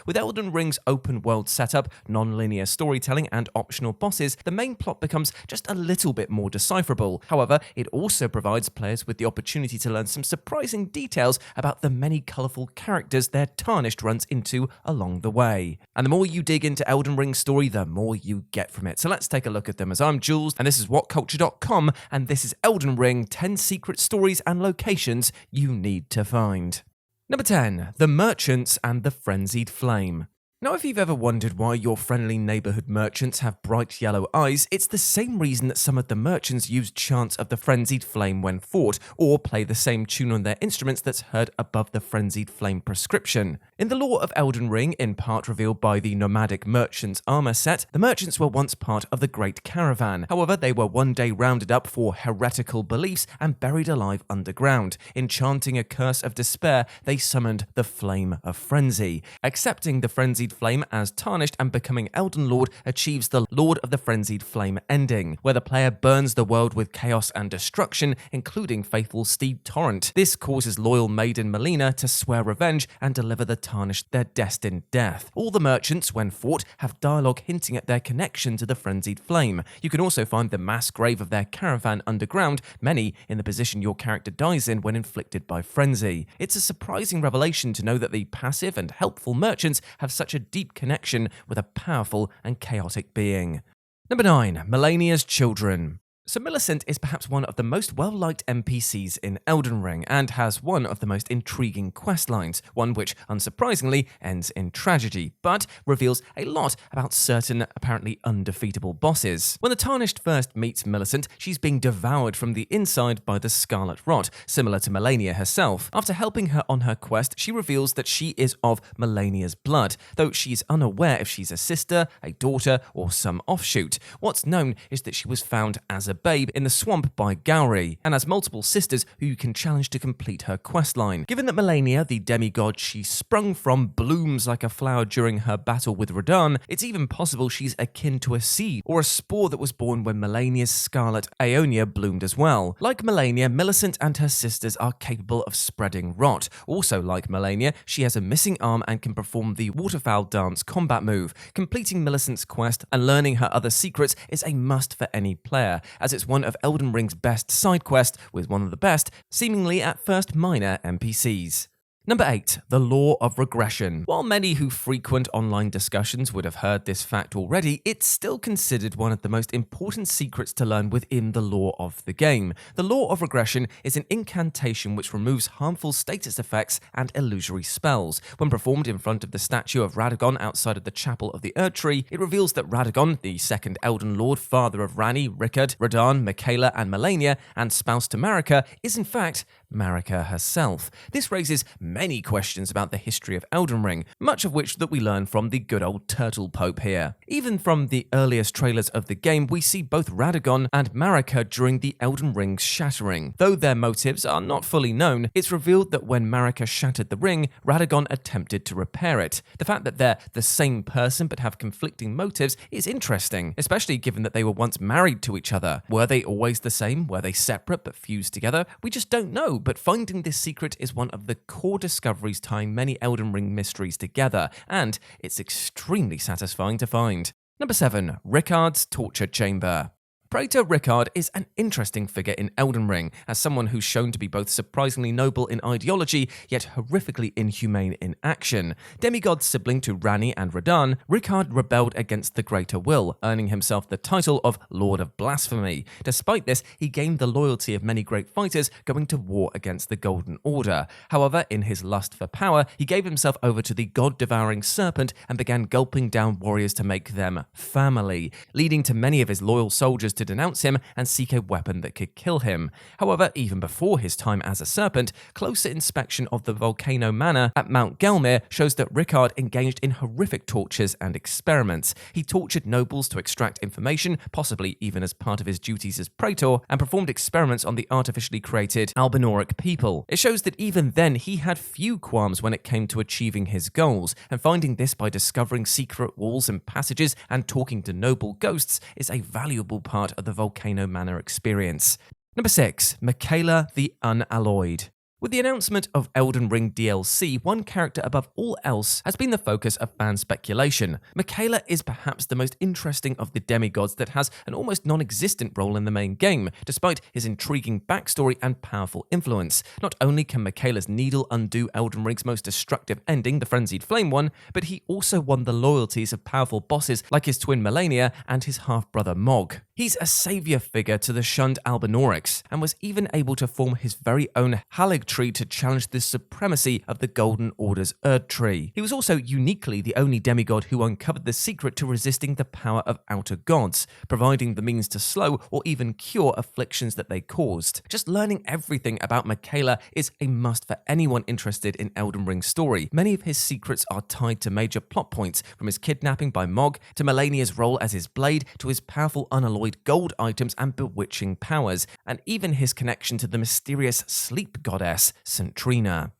With Elden Ring's open-world setup, non-linear storytelling, and optional bosses, the main plot becomes just a little bit more decipherable. However, it also provides players with the opportunity to learn some surprising details about the many colourful characters their Tarnished runs into along the way. And the more you dig into Elden Ring's story, the more you get from it. So let's take a look at them, as I'm Jules, and this is WhatCulture.com, and this is Elden Ring 10 Secret Stories and Locations You Need to Find. Number 10. The Merchants and the Frenzied Flame. Now, if you've ever wondered why your friendly neighbourhood merchants have bright yellow eyes, it's the same reason that some of the merchants use chants of the Frenzied Flame when fought, or play the same tune on their instruments that's heard above the Frenzied Flame prescription. In the lore of Elden Ring, in part revealed by the nomadic merchant's armour set, the merchants were once part of the Great Caravan. However, they were one day rounded up for heretical beliefs and buried alive underground. In chanting a curse of despair, they summoned the Flame of Frenzy. Accepting the Frenzied Flame as Tarnished and becoming Elden Lord achieves the Lord of the Frenzied Flame ending, where the player burns the world with chaos and destruction, including faithful steed Torrent. This causes loyal maiden Melina to swear revenge and deliver the Tarnished their destined death. All the merchants, when fought, have dialogue hinting at their connection to the Frenzied Flame. You can also find the mass grave of their caravan underground, many in the position your character dies in when inflicted by frenzy. It's a surprising revelation to know that the passive and helpful merchants have such a deep connection with a powerful and chaotic being. Number 9. Melania's Children. So Millicent is perhaps one of the most well-liked NPCs in Elden Ring, and has one of the most intriguing quest lines, one which, unsurprisingly, ends in tragedy, but reveals a lot about certain apparently undefeatable bosses. When the Tarnished first meets Millicent, she's being devoured from the inside by the Scarlet Rot, similar to Melania herself. After helping her on her quest, she reveals that she is of Melania's blood, though she's unaware if she's a sister, a daughter, or some offshoot. What's known is that she was found as a babe in the swamp by Gowry, and has multiple sisters who you can challenge to complete her questline. Given that Melania, the demigod she sprung from, blooms like a flower during her battle with Radahn, it's even possible she's akin to a seed or a spore that was born when Melania's scarlet Aeonia bloomed as well. Like Melania, Millicent and her sisters are capable of spreading rot. Also like Melania, she has a missing arm and can perform the waterfowl dance combat move. Completing Millicent's quest and learning her other secrets is a must for any player, as it's one of Elden Ring's best side quests, with one of the best, seemingly at first minor NPCs. Number 8. The Law of Regression. While many who frequent online discussions would have heard this fact already, it's still considered one of the most important secrets to learn within the lore of the game. The Law of Regression is an incantation which removes harmful status effects and illusory spells. When performed in front of the statue of Radagon outside of the Chapel of the Erdtree, it reveals that Radagon, the second Elden Lord, father of Ranni, Rykard, Radahn, Miquella, and Melina, and spouse to Marika, is in fact Marika herself. This raises many questions about the history of Elden Ring, much of which that we learn from the good old Turtle Pope here. Even from the earliest trailers of the game, we see both Radagon and Marika during the Elden Ring's shattering. Though their motives are not fully known, it's revealed that when Marika shattered the ring, Radagon attempted to repair it. The fact that they're the same person but have conflicting motives is interesting, especially given that they were once married to each other. Were they always the same? Were they separate but fused together? We just don't know, but finding this secret is one of the core discoveries tying many Elden Ring mysteries together, and it's extremely satisfying to find. Number 7. Rykard's Torture Chamber. Praetor Rykard is an interesting figure in Elden Ring, as someone who's shown to be both surprisingly noble in ideology, yet horrifically inhumane in action. Demigod sibling to Ranni and Radahn, Rykard rebelled against the greater will, earning himself the title of Lord of Blasphemy. Despite this, he gained the loyalty of many great fighters going to war against the Golden Order. However, in his lust for power, he gave himself over to the god-devouring serpent and began gulping down warriors to make them family, leading to many of his loyal soldiers to denounce him and seek a weapon that could kill him. However, even before his time as a serpent, closer inspection of the volcano manor at Mount Gelmir shows that Rykard engaged in horrific tortures and experiments. He tortured nobles to extract information, possibly even as part of his duties as praetor, and performed experiments on the artificially created Albinauric people. It shows that even then he had few qualms when it came to achieving his goals, and finding this by discovering secret walls and passages and talking to noble ghosts is a valuable part of the Volcano Manor experience. Number 6. Miquella the Unalloyed. With the announcement of Elden Ring DLC, one character above all else has been the focus of fan speculation. Miquella is perhaps the most interesting of the demigods that has an almost non-existent role in the main game, despite his intriguing backstory and powerful influence. Not only can Miquella's needle undo Elden Ring's most destructive ending, the Frenzied Flame one, but he also won the loyalties of powerful bosses like his twin Melina and his half-brother Mog. He's a savior figure to the shunned Albinaurics, and was even able to form his very own Halig tree to challenge the supremacy of the Golden Order's Erd tree. He was also uniquely the only demigod who uncovered the secret to resisting the power of outer gods, providing the means to slow or even cure afflictions that they caused. Just learning everything about Miquella is a must for anyone interested in Elden Ring's story. Many of his secrets are tied to major plot points, from his kidnapping by Mog, to Melania's role as his blade, to his powerful unalloyed gold items and bewitching powers, and even his connection to the mysterious sleep goddess, Centrina.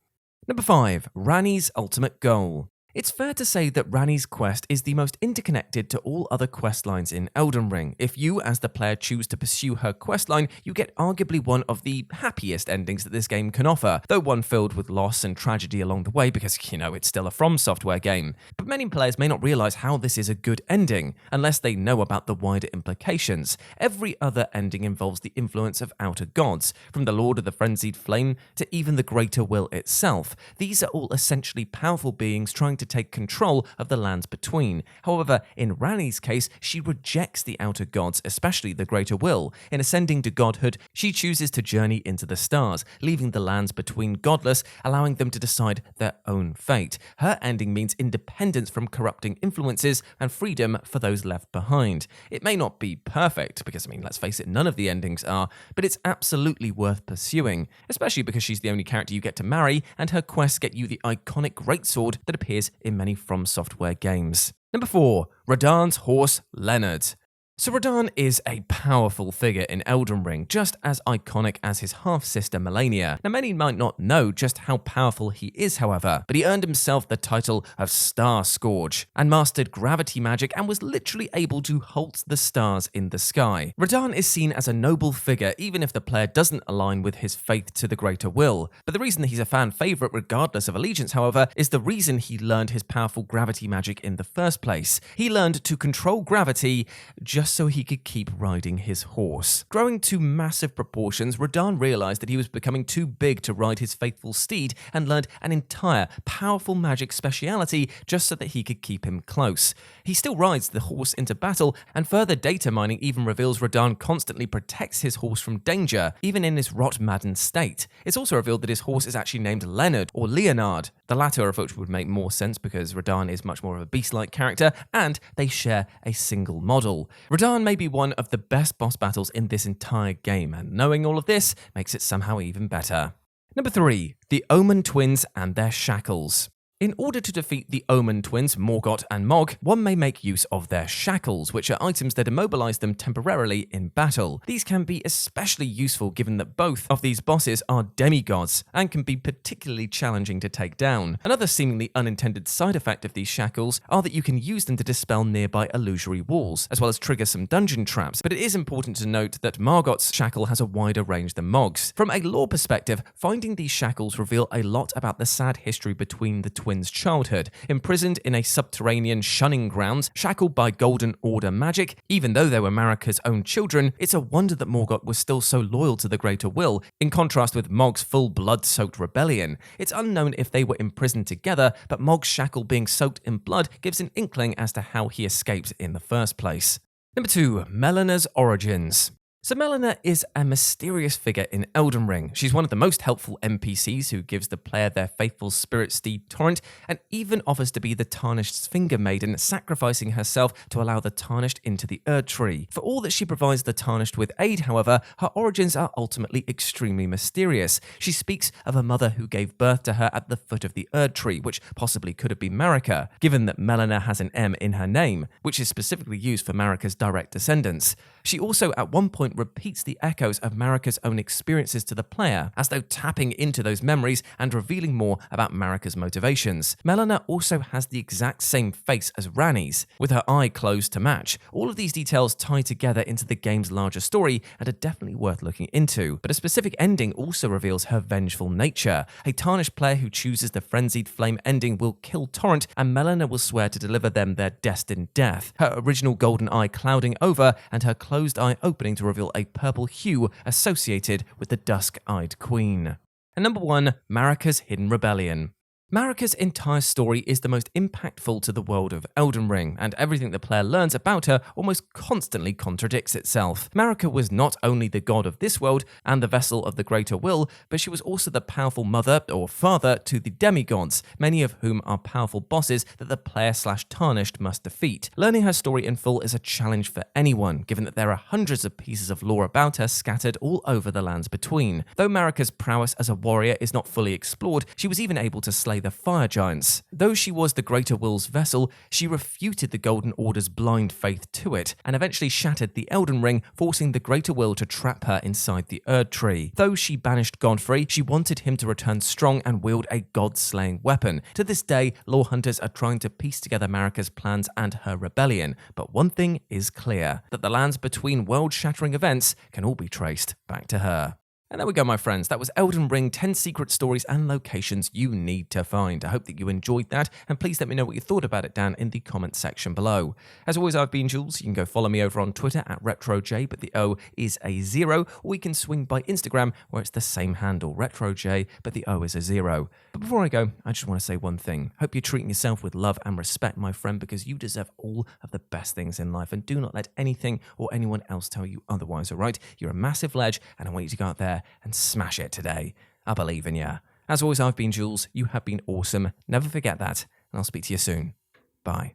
Number 5. Ranni's ultimate goal. It's fair to say that Ranni's quest is the most interconnected to all other questlines in Elden Ring. If you, as the player, choose to pursue her questline, you get arguably one of the happiest endings that this game can offer, though one filled with loss and tragedy along the way because, it's still a From Software game. But many players may not realise how this is a good ending, unless they know about the wider implications. Every other ending involves the influence of outer gods, from the Lord of the Frenzied Flame to even the Greater Will itself. These are all essentially powerful beings trying to take control of the lands between. However, in Ranni's case, she rejects the outer gods, especially the Greater Will. In ascending to godhood, she chooses to journey into the stars, leaving the lands between godless, allowing them to decide their own fate. Her ending means independence from corrupting influences and freedom for those left behind. It may not be perfect, because, let's face it, none of the endings are, but it's absolutely worth pursuing, especially because she's the only character you get to marry, and her quests get you the iconic greatsword that appears in many From Software games. Number 4. Radahn's horse, Leonard. So Radahn is a powerful figure in Elden Ring, just as iconic as his half-sister Melina. Now, many might not know just how powerful he is, however, but he earned himself the title of Star Scourge, and mastered gravity magic and was literally able to halt the stars in the sky. Radahn is seen as a noble figure, even if the player doesn't align with his faith to the Greater Will. But the reason he's a fan favourite regardless of allegiance, however, is the reason he learned his powerful gravity magic in the first place. He learned to control gravity just so he could keep riding his horse. Growing to massive proportions, Radahn realized that he was becoming too big to ride his faithful steed and learned an entire powerful magic speciality just so that he could keep him close. He still rides the horse into battle, and further data mining even reveals Radahn constantly protects his horse from danger, even in his rot-maddened state. It's also revealed that his horse is actually named Leonard or Leonard, the latter of which would make more sense because Radahn is much more of a beast-like character, and they share a single model. Radahn may be one of the best boss battles in this entire game, and knowing all of this makes it somehow even better. Number 3. The Omen Twins and their shackles. In order to defeat the Omen Twins, Morgott and Mog, one may make use of their shackles, which are items that immobilize them temporarily in battle. These can be especially useful given that both of these bosses are demigods and can be particularly challenging to take down. Another seemingly unintended side effect of these shackles are that you can use them to dispel nearby illusory walls, as well as trigger some dungeon traps, but it is important to note that Margott's shackle has a wider range than Mog's. From a lore perspective, finding these shackles reveal a lot about the sad history between the twins' childhood. Imprisoned in a subterranean shunning grounds, shackled by Golden Order magic, even though they were Marika's own children, it's a wonder that Morgott was still so loyal to the Greater Will, in contrast with Mog's full blood-soaked rebellion. It's unknown if they were imprisoned together, but Mog's shackle being soaked in blood gives an inkling as to how he escaped in the first place. Number 2. Melina's origins. So Melina is a mysterious figure in Elden Ring. She's one of the most helpful NPCs who gives the player their faithful spirit steed Torrent, and even offers to be the Tarnished Finger Maiden, sacrificing herself to allow the Tarnished into the Erd Tree. For all that she provides the Tarnished with aid, however, her origins are ultimately extremely mysterious. She speaks of a mother who gave birth to her at the foot of the Erd Tree, which possibly could have been Marika, given that Melina has an M in her name, which is specifically used for Marika's direct descendants. She also at one point repeats the echoes of Marika's own experiences to the player, as though tapping into those memories and revealing more about Marika's motivations. Melina also has the exact same face as Ranni's, with her eye closed to match. All of these details tie together into the game's larger story and are definitely worth looking into, but a specific ending also reveals her vengeful nature. A tarnished player who chooses the Frenzied Flame ending will kill Torrent, and Melina will swear to deliver them their destined death, her original golden eye clouding over and her closed eye opening to reveal a purple hue associated with the dusk-eyed queen. And number 1, Marika's Hidden Rebellion. Marika's entire story is the most impactful to the world of Elden Ring, and everything the player learns about her almost constantly contradicts itself. Marika was not only the god of this world and the vessel of the greater will, but she was also the powerful mother or father to the demigods, many of whom are powerful bosses that the player/tarnished must defeat. Learning her story in full is a challenge for anyone, given that there are hundreds of pieces of lore about her scattered all over the lands between. Though Marika's prowess as a warrior is not fully explored, she was even able to slay the fire giants. Though she was the greater will's vessel, she refuted the Golden Order's blind faith to it, and eventually shattered the Elden Ring, forcing the greater will to trap her inside the Erd Tree. Though she banished Godfrey, she wanted him to return strong and wield a god-slaying weapon. To this day, lore hunters are trying to piece together Marika's plans and her rebellion, but one thing is clear, that the lands between world-shattering events can all be traced back to her. And there we go, my friends. That was Elden Ring, 10 secret stories and locations you need to find. I hope that you enjoyed that, and please let me know what you thought about it down in the comment section below. As always, I've been Jules. You can go follow me over on Twitter at RetroJ, but the O is a 0, or you can swing by Instagram, where it's the same handle, RetroJ, but the O is a 0. But before I go, I just want to say one thing. Hope you're treating yourself with love and respect, my friend, because you deserve all of the best things in life, and do not let anything or anyone else tell you otherwise, all right? You're a massive ledge, and I want you to go out there and smash it today. I believe in ya. As always, I've been Jules. You have been awesome. Never forget that, and I'll speak to you soon. Bye.